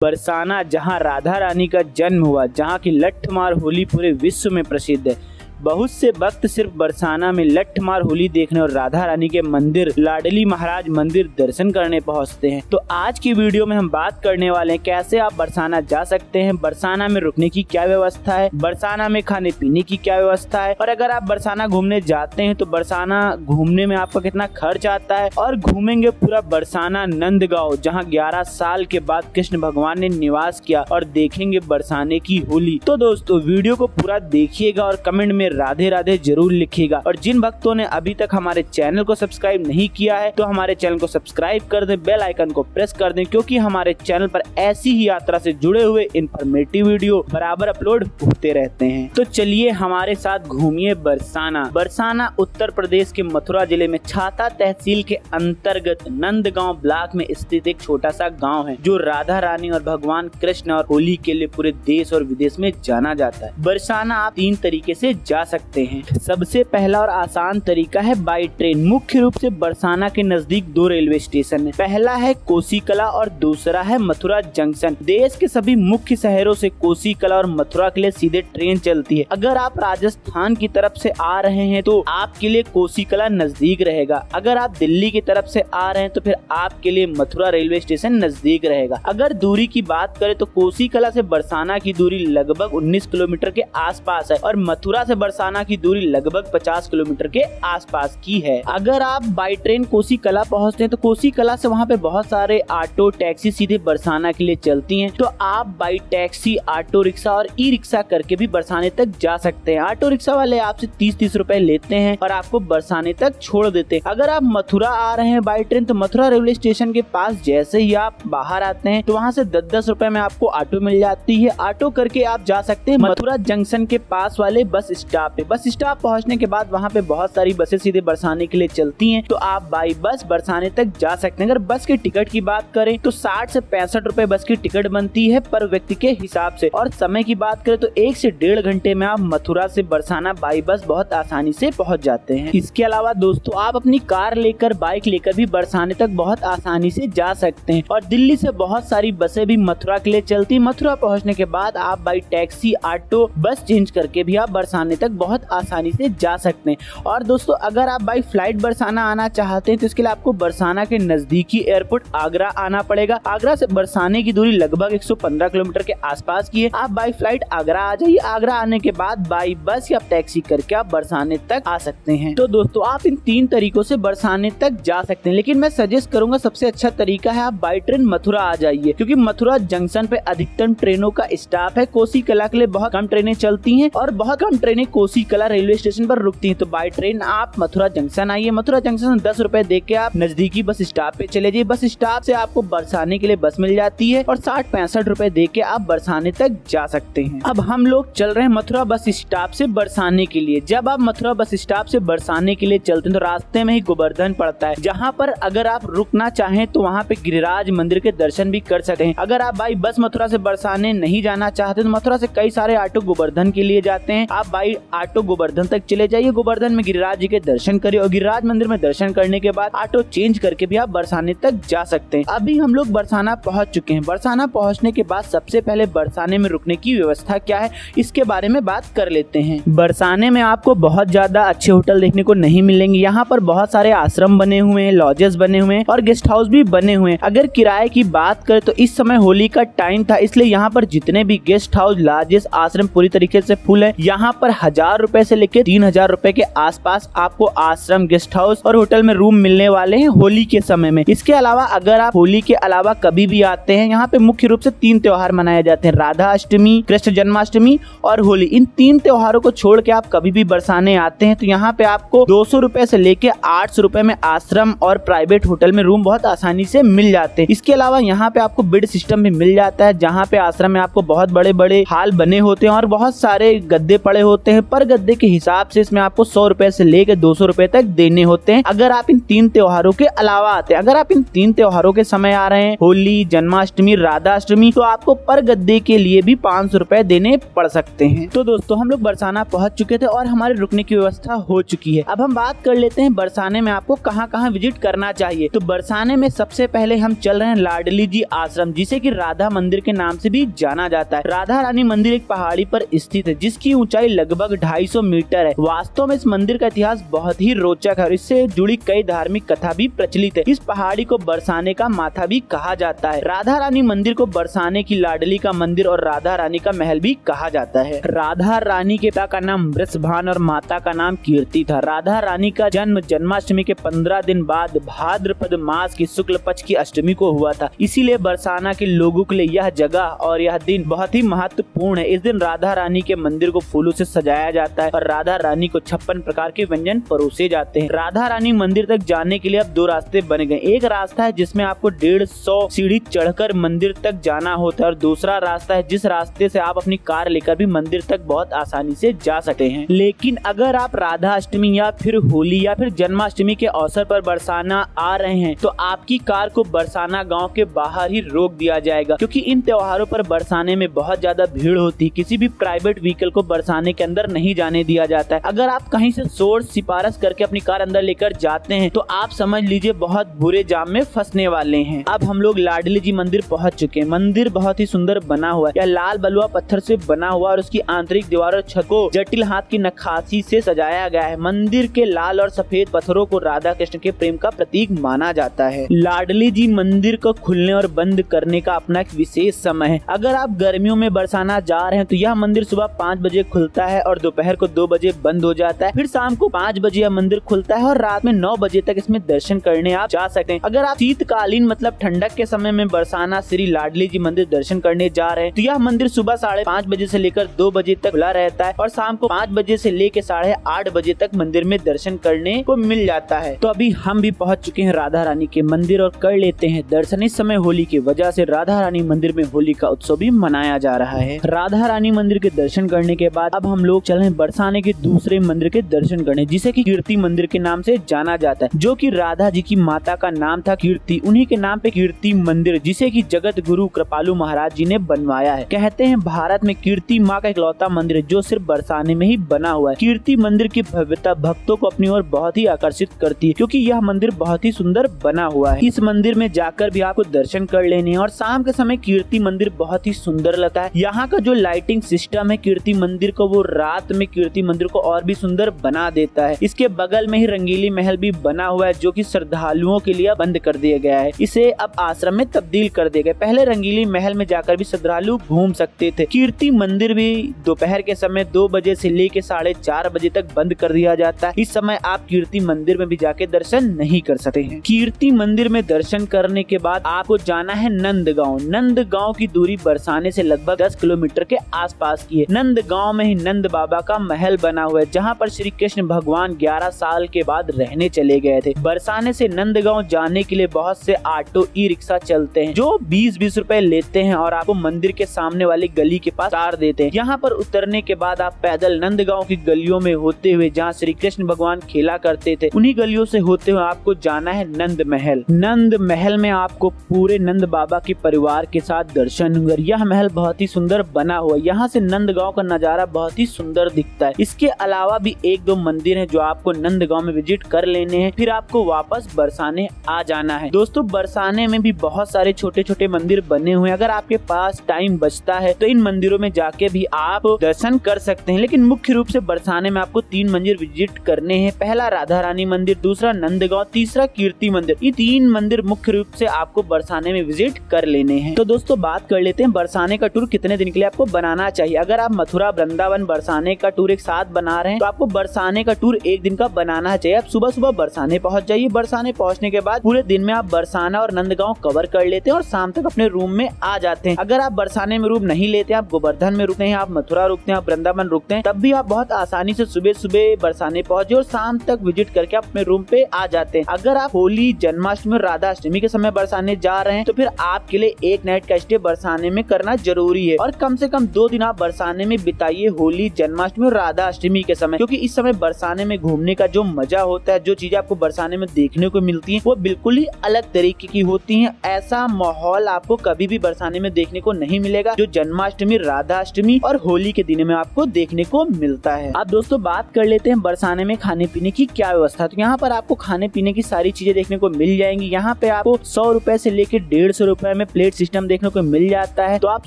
बरसाना, जहां राधा रानी का जन्म हुआ, जहां की लठमार होली पूरे विश्व में प्रसिद्ध है। बहुत से भक्त सिर्फ बरसाना में लठमार होली देखने और राधा रानी के मंदिर लाडली महाराज मंदिर दर्शन करने पहुंचते हैं। तो आज की वीडियो में हम बात करने वाले हैं कैसे आप बरसाना जा सकते हैं, बरसाना में रुकने की क्या व्यवस्था है, बरसाना में खाने पीने की क्या व्यवस्था है, और अगर आप बरसाना घूमने जाते हैं तो बरसाना घूमने में आपका कितना खर्च आता है, और घूमेंगे पूरा बरसाना नंदगांव, जहाँ 11 साल के बाद कृष्ण भगवान ने निवास किया, और देखेंगे बरसाने की होली। तो दोस्तों वीडियो को पूरा देखिएगा और कमेंट में राधे राधे जरूर लिखिएगा। और जिन भक्तों ने अभी तक हमारे चैनल को सब्सक्राइब नहीं किया है तो हमारे चैनल को सब्सक्राइब कर दें, बेल आइकन को प्रेस कर दें, क्योंकि हमारे चैनल पर ऐसी ही यात्रा से जुड़े हुए इन्फॉर्मेटिव वीडियो बराबर अपलोड होते रहते हैं। तो चलिए हमारे साथ घूमिए बरसाना। बरसाना उत्तर प्रदेश के मथुरा जिले में छाता तहसील के अंतर्गत नंदगांव ब्लॉक में स्थित एक छोटा सा गाँव है, जो राधा रानी और भगवान कृष्ण और होली के लिए पूरे देश और विदेश में जाना जाता है। बरसाना आप 3 तरीके से जा सकते हैं। सबसे पहला और आसान तरीका है बाई ट्रेन। मुख्य रूप से बरसाना के नजदीक 2 रेलवे स्टेशन है। पहला है कोसीकला और दूसरा है मथुरा जंक्शन। देश के सभी मुख्य शहरों से कोसीकला और मथुरा के लिए सीधे ट्रेन चलती है। अगर आप राजस्थान की तरफ से आ रहे हैं तो आपके लिए कोसीकला नजदीक रहेगा। अगर आप दिल्ली की तरफ से आ रहे हैं तो फिर आपके लिए मथुरा रेलवे स्टेशन नजदीक रहेगा। अगर दूरी की बात करें तो कोसीकला से बरसाना की दूरी लगभग 19 किलोमीटर के आसपास है, और मथुरा से बरसाना की दूरी लगभग 50 किलोमीटर के आसपास की है। अगर आप बाई ट्रेन कोसीकला पहुंचते हैं तो कोसीकला से वहां पे बहुत सारे ऑटो टैक्सी सीधे बरसाना के लिए चलती हैं। तो आप बाई टैक्सी, ऑटो रिक्शा और ई रिक्शा करके भी बरसाने तक जा सकते हैं। ऑटो रिक्शा वाले आपसे 30-30 रुपए लेते हैं और आपको बरसाने तक छोड़ देते हैं। अगर आप मथुरा आ रहे हैं बाई ट्रेन तो मथुरा रेलवे स्टेशन के पास जैसे ही आप बाहर आते हैं तो वहाँ से 10-10 रुपए में आपको ऑटो मिल जाती है। ऑटो करके आप जा सकते हैं मथुरा जंक्शन के पास वाले बस स्टॉप पे। बस स्टॉप पहुंचने के बाद वहां पे बहुत सारी बसें सीधे बरसाने के लिए चलती हैं, तो आप बाई बस बरसाने तक जा सकते हैं। अगर बस के टिकट की बात करें तो 60 से 65 रुपए बस की टिकट बनती है पर व्यक्ति के हिसाब से। और समय की बात करें तो 1 से 1.5 घंटे में आप मथुरा से बरसाना बाई बस बहुत आसानी से पहुंच जाते हैं। इसके अलावा दोस्तों आप अपनी कार लेकर, बाइक लेकर भी बरसाने तक बहुत आसानी से जा सकते हैं। और दिल्ली से बहुत सारी बसें भी मथुरा के लिए चलती है। मथुरा पहुँचने के बाद आप बाई टैक्सी, ऑटो, बस चेंज करके भी आप बरसाने तक बहुत आसानी से जा सकते हैं। और दोस्तों अगर आप बाई फ्लाइट बरसाना आना चाहते हैं तो इसके लिए आपको बरसाना के नजदीकी एयरपोर्ट आगरा आना पड़ेगा। आगरा से बरसाने की दूरी लगभग 115 किलोमीटर के आसपास की है। आप बाई फ्लाइट आगरा आ जाइए। आगरा आने के बाद बाई बस या टैक्सी करके आप बरसाने तक आ सकते हैं। तो दोस्तों आप इन 3 तरीकों से बरसाने तक जा सकते हैं, लेकिन मैं सजेस्ट करूंगा सबसे अच्छा तरीका है आप बाई ट्रेन मथुरा आ जाइए, क्योंकि मथुरा जंक्शन पे अधिकतम ट्रेनों का स्टॉप है। कोसीकला के लिए बहुत कम ट्रेनें चलती हैं और बहुत कम ट्रेनें कोसीकला रेलवे स्टेशन पर रुकती हैं। तो बाई ट्रेन आप मथुरा जंक्शन आइए। मथुरा जंक्शन 10 रुपए दे के आप नजदीकी बस स्टॉप पे चले जाइए। बस स्टॉप से आपको बरसाने के लिए बस मिल जाती है और 60-65 रुपए दे के आप बरसाने तक जा सकते हैं। अब हम लोग चल रहे हैं मथुरा बस स्टॉप से बरसाने के लिए। जब आप मथुरा बस स्टॉप से बरसाने के लिए चलते हैं तो रास्ते में ही गोवर्धन पड़ता है, जहाँ पर अगर आप रुकना चाहें तो वहाँ पे गिरिराज मंदिर के दर्शन भी कर सकते हैं। अगर आप बाई बस मथुरा से बरसाने नहीं जाना चाहते तो मथुरा से कई सारे ऑटो गोवर्धन के लिए जाते हैं। आप बाई ऑटो गोवर्धन तक चले जाइए। गोवर्धन में गिरिराज जी के दर्शन करिए और गिरिराज मंदिर में दर्शन करने के बाद ऑटो चेंज करके भी आप बरसाने तक जा सकते हैं। अभी हम लोग बरसाना पहुंच चुके हैं। बरसाना पहुंचने के बाद सबसे पहले बरसाने में रुकने की व्यवस्था क्या है इसके बारे में बात कर लेते हैं। बरसाने में आपको बहुत ज्यादा अच्छे होटल देखने को नहीं मिलेंगे। यहाँ पर बहुत सारे आश्रम बने हुए हैं, लॉजेस बने हुए हैं और गेस्ट हाउस भी बने हुए हैं। अगर किराए की बात करें तो इस समय होली का टाइम था, इसलिए यहाँ पर जितने भी गेस्ट हाउस, लॉजेस, आश्रम पूरी तरीके से फुल है। यहाँ पर 1000 रुपए से लेकर 3000 रुपए के आसपास आपको आश्रम, गेस्ट हाउस और होटल में रूम मिलने वाले हैं होली के समय में। इसके अलावा अगर आप होली के अलावा कभी भी आते हैं, यहाँ पे मुख्य रूप से 3 त्योहार मनाए जाते हैं, राधा अष्टमी, कृष्ण जन्माष्टमी और होली। इन 3 त्योहारों को छोड़ के आप कभी भी बरसाने आते हैं तो यहाँ पे आपको 200 रुपए से लेके 800 रुपए में आश्रम और प्राइवेट होटल में रूम बहुत आसानी से मिल जाते हैं। इसके अलावा यहाँ पे आपको बेड सिस्टम भी मिल जाता है, जहाँ पे आश्रम में आपको बहुत बड़े बड़े हाल बने होते हैं और बहुत सारे गद्दे पड़े होते हैं। हैं पर गद्दे के हिसाब से इसमें आपको 100 रुपए से लेकर 200 रुपए तक देने होते हैं अगर आप इन 3 त्योहारों के अलावा आते हैं। अगर आप इन 3 त्योहारों के समय आ रहे हैं, होली, जन्माष्टमी, राधाष्टमी, तो आपको पर गद्दे के लिए भी 500 रुपए देने पड़ सकते हैं। तो दोस्तों हम लोग बरसाना पहुंच चुके थे और हमारे रुकने की व्यवस्था हो चुकी है। अब हम बात कर लेते हैं बरसाने में आपको कहां कहां विजिट करना चाहिए। तो बरसाने में सबसे पहले हम चल रहे हैं लाडली जी आश्रम, जिसे कि राधा मंदिर के नाम से भी जाना जाता है। राधा रानी मंदिर एक पहाड़ी पर स्थित है जिसकी ऊंचाई लगभग 250 मीटर है। वास्तव में इस मंदिर का इतिहास बहुत ही रोचक है और इससे जुड़ी कई धार्मिक कथा भी प्रचलित है। इस पहाड़ी को बरसाने का माथा भी कहा जाता है। राधा रानी मंदिर को बरसाने की लाडली का मंदिर और राधा रानी का महल भी कहा जाता है। राधा रानी के पिता का नाम वृषभान और माता का नाम कीर्ति था। राधा रानी का जन्म जन्माष्टमी के 15 दिन बाद भाद्रपद मास की शुक्ल पक्ष की अष्टमी को हुआ था। इसीलिए बरसाना के लोगों के लिए यह जगह और यह दिन बहुत ही महत्वपूर्ण है। इस दिन राधा रानी के मंदिर को फूलों से सजाया जाता है और राधा रानी को 56 प्रकार के व्यंजन परोसे जाते हैं। राधा रानी मंदिर तक जाने के लिए अब 2 रास्ते बन गए। एक रास्ता है जिसमें आपको 150 सीढ़ी चढ़कर मंदिर तक जाना होता है और दूसरा रास्ता है जिस रास्ते से आप अपनी कार लेकर भी मंदिर तक बहुत आसानी से जा सकते हैं। लेकिन अगर आप राधा अष्टमी या फिर होली या फिर जन्माष्टमी के अवसर पर बरसाना आ रहे हैं तो आपकी कार को बरसाना गांव के बाहर ही रोक दिया जाएगा, क्योंकि इन त्योहारों पर बरसाने में बहुत ज्यादा भीड़ होती है। किसी भी प्राइवेट व्हीकल को बरसाने के अंदर नहीं जाने दिया जाता है। अगर आप कहीं से सोर्स सिफारिश करके अपनी कार अंदर लेकर जाते हैं तो आप समझ लीजिए बहुत बुरे जाम में फंसने वाले हैं। अब हम लोग लाडली जी मंदिर पहुंच चुके हैं। मंदिर बहुत ही सुंदर बना हुआ है। यह लाल बलुआ पत्थर से बना हुआ और उसकी आंतरिक दीवार और छत को जटिल हाथ की नक्काशी से सजाया गया है। मंदिर के लाल और सफेद पत्थरों को राधा कृष्ण के प्रेम का प्रतीक माना जाता है। लाडली जी मंदिर को खुलने और बंद करने का अपना एक विशेष समय है। अगर आप गर्मियों में बरसाना जा रहे हैं तो यह मंदिर सुबह 5 बजे खुलता है और दोपहर को 2 बजे बंद हो जाता है। फिर शाम को 5 बजे यह मंदिर खुलता है और रात में 9 बजे तक इसमें दर्शन करने आप जा सकते हैं। अगर आप शीतकालीन मतलब ठंडक के समय में बरसाना श्री लाडली जी मंदिर दर्शन करने जा रहे हैं तो यह मंदिर सुबह 5:30 बजे से लेकर 2 बजे तक खुला रहता है और शाम को 5 बजे से लेकर 8:30 बजे तक मंदिर में दर्शन करने को मिल जाता है। तो अभी हम भी पहुंच चुके हैं राधा रानी के मंदिर और कर लेते हैं दर्शन। इस समय होली की वजह से राधा रानी मंदिर में होली का उत्सव भी मनाया जा रहा है। राधा रानी मंदिर के दर्शन करने के बाद अब हम लोग चल रहे हैं बरसाने के दूसरे मंदिर के दर्शन करने, जिसे कि कीर्ति मंदिर के नाम से जाना जाता है, जो कि राधा जी की माता का नाम था कीर्ति। उन्हीं के नाम पे कीर्ति मंदिर, जिसे कि जगत गुरु कृपालु महाराज जी ने बनवाया है। कहते हैं भारत में कीर्ति माँ का इकलौता मंदिर है जो सिर्फ बरसाने में ही बना हुआ है। कीर्ति मंदिर की भव्यता भक्तों को अपनी ओर बहुत ही आकर्षित करती है, क्योंकि यह मंदिर बहुत ही सुंदर बना हुआ है। इस मंदिर में जाकर भी आपको दर्शन कर लेने हैं और शाम के समय कीर्ति मंदिर बहुत ही सुंदर लगता है। यहाँ का जो लाइटिंग सिस्टम है कीर्ति मंदिर को, वो रात में कीर्ति मंदिर को और भी सुंदर बना देता है। इसके बगल में ही रंगीली महल भी बना हुआ है, जो कि श्रद्धालुओं के लिए बंद कर दिया गया है। इसे अब आश्रम में तब्दील कर दिया गया। पहले रंगीली महल में जाकर भी श्रद्धालु घूम सकते थे। कीर्ति मंदिर भी दोपहर के समय 2 बजे से लेकर 4:30 बजे तक बंद कर दिया जाता है। इस समय आप कीर्ति मंदिर में भी जाके दर्शन नहीं कर सकते हैं। कीर्ति मंदिर में दर्शन करने के बाद आपको जाना है नंदगांव। नंदगांव की दूरी बरसाने से लगभग 10 किलोमीटर के आसपास की है। नंदगांव में ही नंद बाबा का महल बना हुआ है, जहां पर श्री कृष्ण भगवान 11 साल के बाद रहने चले गए थे। बरसाने से नंदगांव जाने के लिए बहुत से ऑटो ई रिक्शा चलते हैं, जो 20-20 रुपए लेते हैं और आपको मंदिर के सामने वाली गली के पास उतार देते हैं। यहाँ पर उतरने के बाद आप पैदल नंदगांव की गलियों में होते हुए, जहाँ श्री कृष्ण भगवान खेला करते थे, उन्हीं गलियों से होते हुए आपको जाना है नंद महल। नंद महल में आपको पूरे नंद बाबा के परिवार के साथ दर्शन होंगे। यह महल बहुत ही सुंदर बना हुआ है। यहाँ से नंदगांव का नजारा बहुत ही सुंदर दिखता है। इसके अलावा भी 1-2 मंदिर हैं जो आपको नंदगांव में विजिट कर लेने हैं, फिर आपको वापस बरसाने आ जाना है। दोस्तों बरसाने में भी बहुत सारे छोटे छोटे मंदिर बने हुए हैं। अगर आपके पास टाइम बचता है तो इन मंदिरों में जाके भी आप दर्शन कर सकते हैं, लेकिन मुख्य रूप से बरसाने में आपको 3 मंदिर विजिट करने हैं। पहला राधा रानी मंदिर, दूसरा नंदगांव, तीसरा कीर्ति मंदिर। ये 3 मंदिर मुख्य रूप से आपको बरसाने में विजिट कर लेने हैं। तो दोस्तों बात कर लेते हैं बरसाने का टूर कितने दिन के लिए आपको बनाना चाहिए। अगर आप मथुरा, वृंदावन, बरसाने का टूर एक साथ बना रहे हैं तो आपको बरसाने का टूर 1 दिन का बनाना चाहिए। आप सुबह सुबह बरसाने पहुंच जाइए। बरसाने पहुंचने के बाद पूरे दिन में आप बरसाना और नंदगांव कवर कर लेते हैं और शाम तक अपने रूम में आ जाते हैं। अगर आप बरसाने में रूम नहीं लेते, आप गोवर्धन में रुकते हैं, आप मथुरा रुकते हैं, आप वृंदावन रुकते हैं, तब भी आप बहुत आसानी से सुबह सुबह बरसाने पहुंचे और शाम तक विजिट करके आप अपने रूम पे आ जाते हैं। अगर आप होली, जन्माष्टमी और राधाष्टमी के समय बरसाने जा रहे हैं तो फिर आपके लिए 1 नाइट का स्टे बरसाने में करना जरूरी है और कम से कम 2 दिन आप बरसाने में बिताइए। होली, जन्माष्टमी और राधा अष्टमी के समय, क्योंकि इस समय बरसाने में घूमने का जो मजा होता है, जो चीजें आपको बरसाने में देखने को मिलती हैं, वो बिल्कुल ही अलग तरीके की होती हैं। ऐसा माहौल आपको कभी भी बरसाने में देखने को नहीं मिलेगा जो जन्माष्टमी, राधा अष्टमी और होली के दिन में आपको देखने को मिलता है। अब दोस्तों बात कर लेते हैं बरसाने में खाने पीने की क्या व्यवस्था। तो यहाँ पर आपको खाने पीने की सारी चीजें देखने को मिल जाएंगी। यहाँ पे आपको 100 रुपए से लेकर 150 रुपए में प्लेट सिस्टम देखने को मिल जाता है। तो आप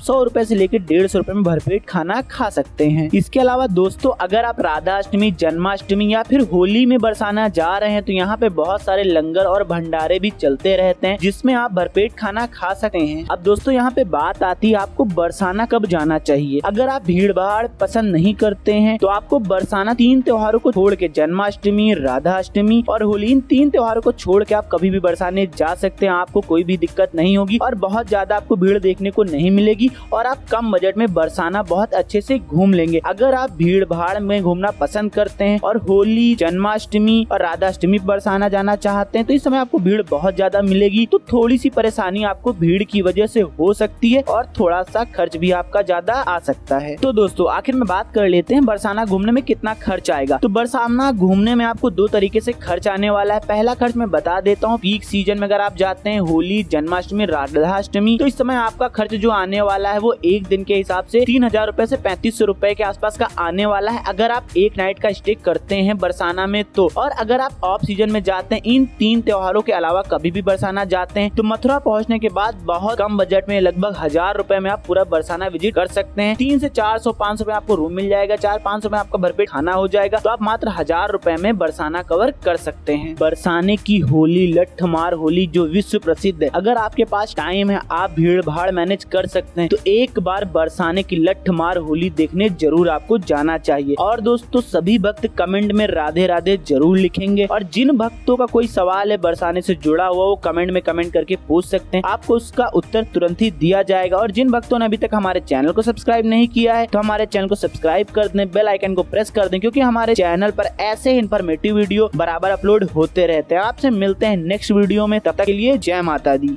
100 रुपए से लेकर 150 रुपए में भरपेट खाना खा सकते हैं। इसके अलावा दोस्तों अगर आप राधा अष्टमी, जन्माष्टमी या फिर होली में बरसाना जा रहे हैं तो यहाँ पे बहुत सारे लंगर और भंडारे भी चलते रहते हैं जिसमें आप भरपेट खाना खा सकते हैं। अब दोस्तों यहाँ पे बात आती है आपको बरसाना कब जाना चाहिए। अगर आप भीड़ भाड़ पसंद नहीं करते हैं तो आपको बरसाना 3 त्योहारों को छोड़ के, जन्माष्टमी, राधा अष्टमी और होली, इन 3 त्योहारों को छोड़ के आप कभी भी बरसाने जा सकते हैं। आपको कोई भी दिक्कत नहीं होगी और बहुत ज्यादा आपको भीड़ देखने को नहीं मिलेगी और आप कम बजट में बरसाना बहुत अच्छे से घूम लेंगे। अगर आप भीड़ भाड़ में घूमना पसंद करते हैं और होली, जन्माष्टमी और राधा अष्टमी बरसाना जाना चाहते हैं तो इस समय आपको भीड़ बहुत ज्यादा मिलेगी। तो थोड़ी सी परेशानी आपको भीड़ की वजह से हो सकती है और थोड़ा सा खर्च भी आपका ज्यादा आ सकता है। तो दोस्तों आखिर में बात कर लेते हैं बरसाना घूमने में कितना खर्च आएगा। तो बरसाना घूमने में आपको 2 तरीके से खर्च आने वाला है। पहला खर्च मैं बता देता हूँ, पीक सीजन में अगर आप जाते हैं होली, जन्माष्टमी, राधा अष्टमी, तो इस समय आपका खर्च जो आने वाला है वो एक दिन के हिसाब से 3000 रुपए से 3500 रुपए के आसपास का आने वाला है अगर आप एक नाइट का स्टे करते हैं बरसाना में तो। और अगर आप ऑफ सीजन में जाते हैं, इन 3 त्योहारों के अलावा कभी भी बरसाना जाते हैं, तो मथुरा पहुंचने के बाद बहुत कम बजट में लगभग 1000 रुपए में आप पूरा बरसाना विजिट कर सकते हैं। 3 से 400-500 में आपको रूम मिल जाएगा, 400-500 में आपका भरपेट खाना हो जाएगा। तो आप मात्र 1000 रुपए में बरसाना कवर कर सकते हैं। बरसाने की होली, लठमार होली जो विश्व प्रसिद्ध है, अगर आपके पास टाइम है, आप भीड़ भाड़ मैनेज कर सकते हैं तो एक बार बरसाने की लठमार होली देखने जरूर आपको जाना चाहिए। और दोस्तों सभी भक्त कमेंट में राधे राधे जरूर लिखेंगे और जिन भक्तों का कोई सवाल है बरसाने से जुड़ा हुआ वो कमेंट में कमेंट करके पूछ सकते हैं, आपको उसका उत्तर तुरंत ही दिया जाएगा। और जिन भक्तों ने अभी तक हमारे चैनल को सब्सक्राइब नहीं किया है तो हमारे चैनल को सब्सक्राइब कर दें, बेल आइकन को प्रेस कर दें, क्योंकि हमारे चैनल पर ऐसे इन्फॉर्मेटिव वीडियो बराबर अपलोड होते रहते हैं। आपसे मिलते हैं नेक्स्ट वीडियो में, तब तक के लिए जय माता दी।